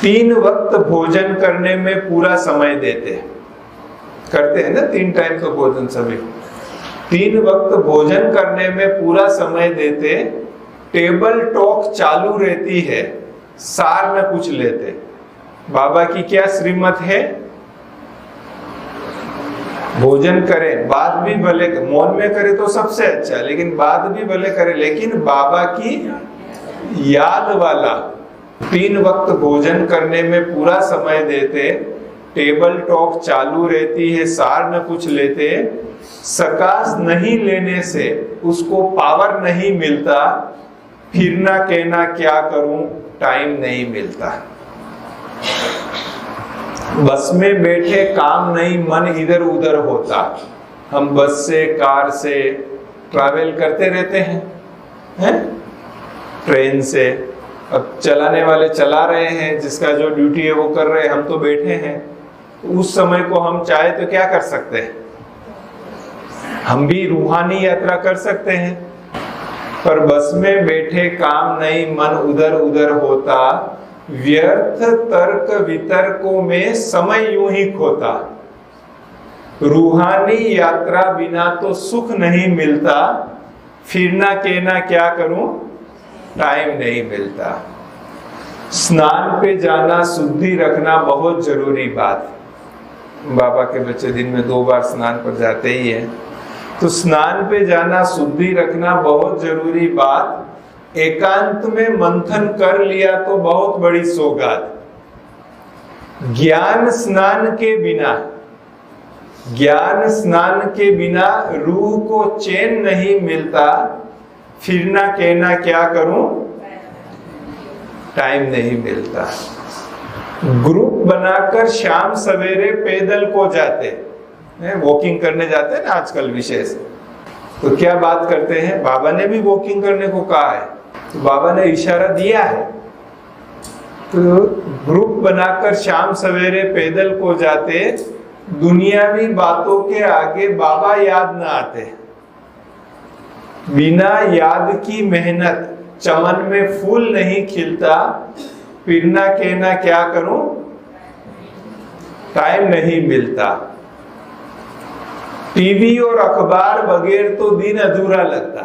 3 वक्त भोजन करने में पूरा समय देते, करते हैं ना 3 टाइम का भोजन सभी, 3 वक्त भोजन करने में पूरा समय देते, टेबल टॉक चालू रहती है, सार न कुछ लेते। बाबा की क्या श्रीमत है? भोजन करें, बात भी भले मौन में करे तो सबसे अच्छा, लेकिन बात भी भले करे, लेकिन बाबा की याद वाला। 3 वक्त भोजन करने में पूरा समय देते, टेबल टॉक चालू रहती है, सार न कुछ लेते। सकाश नहीं लेने से उसको पावर नहीं मिलता, फिरना कहना क्या करूं, टाइम नहीं मिलता। बस में बैठे काम नहीं, मन इधर उधर होता। हम बस से कार से ट्रैवल करते रहते हैं, ट्रेन से। अब चलाने वाले चला रहे हैं, जिसका जो ड्यूटी है वो कर रहे हैं, हम तो बैठे हैं। उस समय को हम चाहे तो क्या कर सकते हैं, हम भी रूहानी यात्रा कर सकते हैं। पर बस में बैठे काम नहीं, मन उधर उधर होता, व्यर्थ तर्क वितर्कों में समय यूं ही खोता। रूहानी यात्रा बिना तो सुख नहीं मिलता, फिरना कहना क्या करूं, टाइम नहीं मिलता। स्नान पे जाना, शुद्धि रखना बहुत जरूरी बात। बाबा के बच्चे दिन में 2 बार स्नान पर जाते ही है, तो स्नान पे जाना, शुद्धि रखना बहुत जरूरी बात। एकांत में मंथन कर लिया तो बहुत बड़ी सौगात। ज्ञान स्नान के बिना, ज्ञान स्नान के बिना रूह को चैन नहीं मिलता, फिरना कहना क्या करूं, टाइम नहीं मिलता। ग्रुप बनाकर शाम सवेरे पैदल को जाते, वॉकिंग करने जाते हैं ना आजकल विशेष, तो क्या बात करते हैं, बाबा ने भी वॉकिंग करने को कहा है, तो बाबा ने इशारा दिया है। तो ग्रुप बनाकर शाम सवेरे पैदल को जाते, दुनियावी बातों के आगे बाबा याद न आते। बिना याद की मेहनत चमन में फूल नहीं खिलता, फिरना कहना क्या करूं, टाइम नहीं मिलता। टीवी और अखबार बगैर तो दिन अधूरा लगता,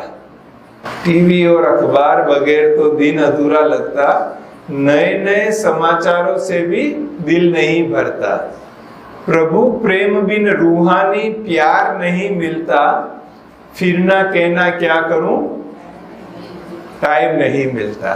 टीवी और अखबार बगैर तो दिन अधूरा लगता। नए नए समाचारों से भी दिल नहीं भरता। प्रभु प्रेम बिन रूहानी प्यार नहीं मिलता, फिरना कहना क्या करूं, टाइम नहीं मिलता।